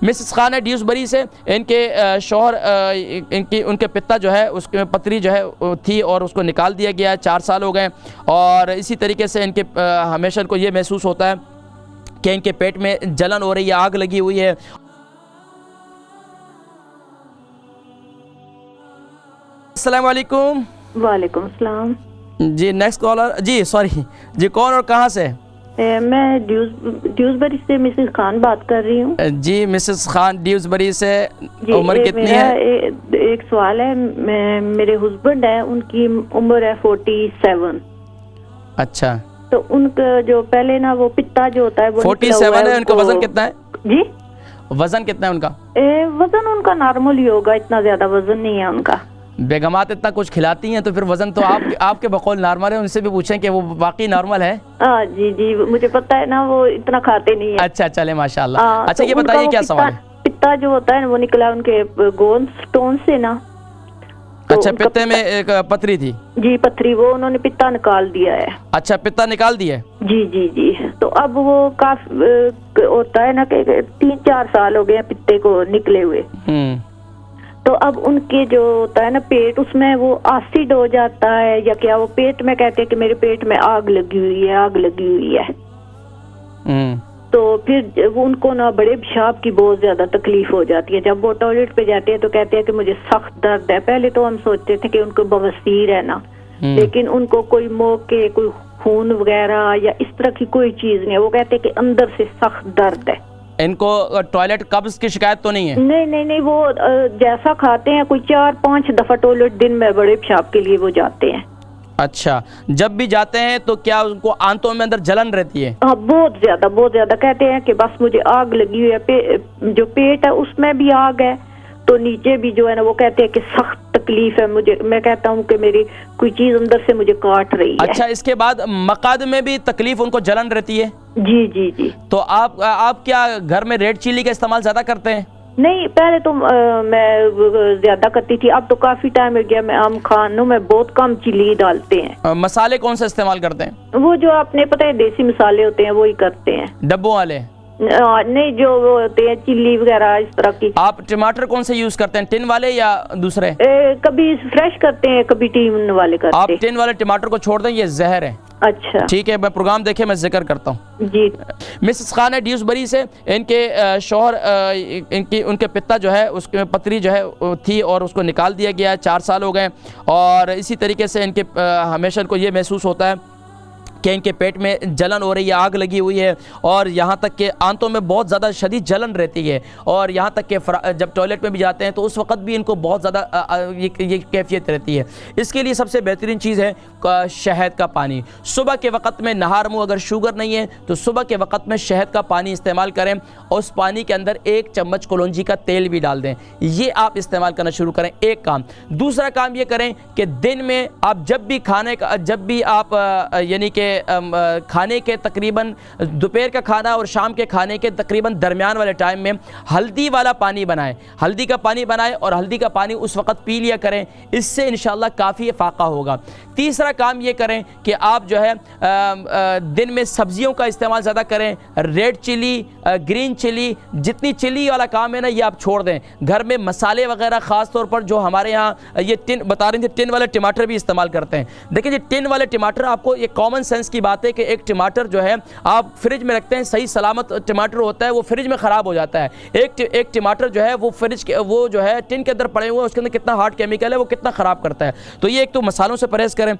Mrs Khan है Dewsbury से। इनके शौहर उनके पिता जो है उसके पत्री जो है थी और उसको निकाल दिया गया, 4 साल हो गए। और इसी तरीके से इनके हमेशा इनको ये महसूस होता है कि इनके पेट में जलन हो रही है, आग लगी हुई है। अस्सलाम वालेकुम। वालेकुम सलाम। जी नेक्स्ट कॉलर। जी सॉरी जी, कौन और कहाँ से? मैं ड्यूसबरी से मिसेस खान बात कर रही हूँ। जी मिसेस खान ड्यूसबरी से। उम्र कितनी है? एक सवाल है, मेरे हस्बैंड है, उनकी उम्र है 47। अच्छा, तो उनका जो पहले ना वो पित्ता जो होता है वो 47 है। उनका वजन कितना है जी? वजन कितना है उनका? वजन उनका नॉर्मल ही होगा, इतना ज्यादा वजन नहीं है उनका। बेगमात इतना कुछ खिलाती हैं तो फिर वजन तो आपके बकौल नॉर्मल है। उनसे भी पूछें कि वो वाकई नॉर्मल है। जी जी, मुझे पता है ना, वो इतना खाते नहीं है। अच्छा चले माशाल्लाह। अच्छा तो ये बताइए क्या सवाल है? पित्ता जो होता है वो निकला उनके गोल स्टोन से ना। तो अच्छा, पित्ते में एक पथरी थी? जी पथरी, वो उन्होंने पित्ता निकाल दिया है। अच्छा, पित्ता निकाल दिया है? जी जी जी। तो अब वो काफी होता है ना कि 3-4 साल हो गए पित्ते को निकले हुए। तो अब उनके जो होता है ना पेट, उसमें वो एसिड हो जाता है या क्या, वो पेट में कहते हैं कि मेरे पेट में आग लगी हुई है, आग लगी हुई है। तो फिर वो उनको ना बड़े पेशाब की बहुत ज्यादा तकलीफ हो जाती है। जब वो टॉयलेट पे जाते हैं तो कहते हैं कि मुझे सख्त दर्द है। पहले तो हम सोचते थे कि उनको बवासीर है ना, लेकिन उनको कोई मौके, कोई खून वगैरह या इस तरह की कोई चीज नहीं है। वो कहते हैं कि अंदर से सख्त दर्द है। इनको टॉयलेट कब्ज की शिकायत तो नहीं है? नहीं नहीं नहीं, वो जैसा खाते हैं, कोई 4-5 दफा टॉयलेट दिन में बड़े पेशाब के लिए वो जाते हैं। अच्छा, जब भी जाते हैं तो क्या उनको आंतों में अंदर जलन रहती है? हाँ, बहुत ज्यादा कहते हैं कि बस मुझे आग लगी हुई है। जो पेट है उसमें भी आग है, तो नीचे भी जो है ना वो कहते हैं कि सख्त तकलीफ है मुझे। मैं कहता हूँ कि मेरी कोई चीज अंदर से मुझे काट रही है। अच्छा, इसके बाद मकाद में भी तकलीफ, उनको जलन रहती है? जी जी जी। तो आप क्या घर में रेड चिली का इस्तेमाल ज्यादा करते हैं? नहीं, पहले तो मैं ज्यादा करती थी, अब तो काफी टाइम हो गया। मैं आम खानों में बहुत कम चिली डालते हैं। मसाले कौन सा इस्तेमाल करते हैं? वो जो आपने पता है देसी मसाले होते हैं वो ही करते हैं। डब्बों वाले? नहीं, जो वो होते हैं चिल्ली वगैरह इस तरह की। आप टमाटर कौन से यूज करते हैं, टिन वाले या दूसरे? कभी फ्रेश करते हैं, कभी टिन वाले करते हैं। आप टिन वाले टमाटर को छोड़ दें, ये जहर है। अच्छा ठीक है, मैं प्रोग्राम देखे मैं जिक्र करता हूँ। जी। मिसेस खान है ड्यूसबरी से। इनके शौहर उनके पिता जो है उसके पत्री जो है थी और उसको निकाल दिया गया, 4 साल हो गए। और इसी तरीके से इनके हमेशा इनको ये महसूस होता है कि इनके पेट में जलन हो रही है, आग लगी हुई है। और यहाँ तक कि आंतों में बहुत ज़्यादा शदीद जलन रहती है। और यहाँ तक कि जब टॉयलेट में भी जाते हैं तो उस वक़्त भी इनको बहुत ज़्यादा ये कैफियत रहती है। इसके लिए सबसे बेहतरीन चीज़ है शहद का पानी। सुबह के वक़्त में नहार मुँह, अगर शुगर नहीं है तो सुबह के वक़्त में शहद का पानी इस्तेमाल करें और उस पानी के अंदर 1 चम्मच कलौंजी का तेल भी डाल दें। ये आप इस्तेमाल करना शुरू करें, एक काम। दूसरा काम ये करें कि दिन में आप जब भी आप यानी कि खाने के तकरीबन दोपहर का खाना और शाम के खाने के तकरीबन दरमियान वाले टाइम में हल्दी वाला पानी बनाएं। हल्दी का पानी बनाएं और हल्दी का पानी उस वक़्त पी लिया करें। इससे इंशाल्लाह काफ़ी फ़ाक़ा होगा। तीसरा काम ये करें कि आप जो है दिन में सब्जियों का इस्तेमाल ज़्यादा करें। रेड चिली, ग्रीन चिली, जितनी चिली वाला काम है ना ये आप छोड़ दें। घर में मसाले वगैरह ख़ास तौर पर जो हमारे यहाँ ये टिन बता रहे थे, टिन वाले टमाटर भी इस्तेमाल करते हैं। देखिए, टिन वाले टमाटर, आपको ये कॉमन सेंस की बात है कि एक टमाटर जो है आप फ्रिज में रखते हैं, सही सलामत टमाटर होता है, वो फ्रिज में ख़राब हो जाता है। एक टमाटर जो है वो फ्रिज के वो जो है टिन के अंदर पड़े हुए, उसके अंदर कितना हार्ड केमिकल है, वो कितना ख़राब करता है। तो ये एक तो मसालों से परहेज़ करें।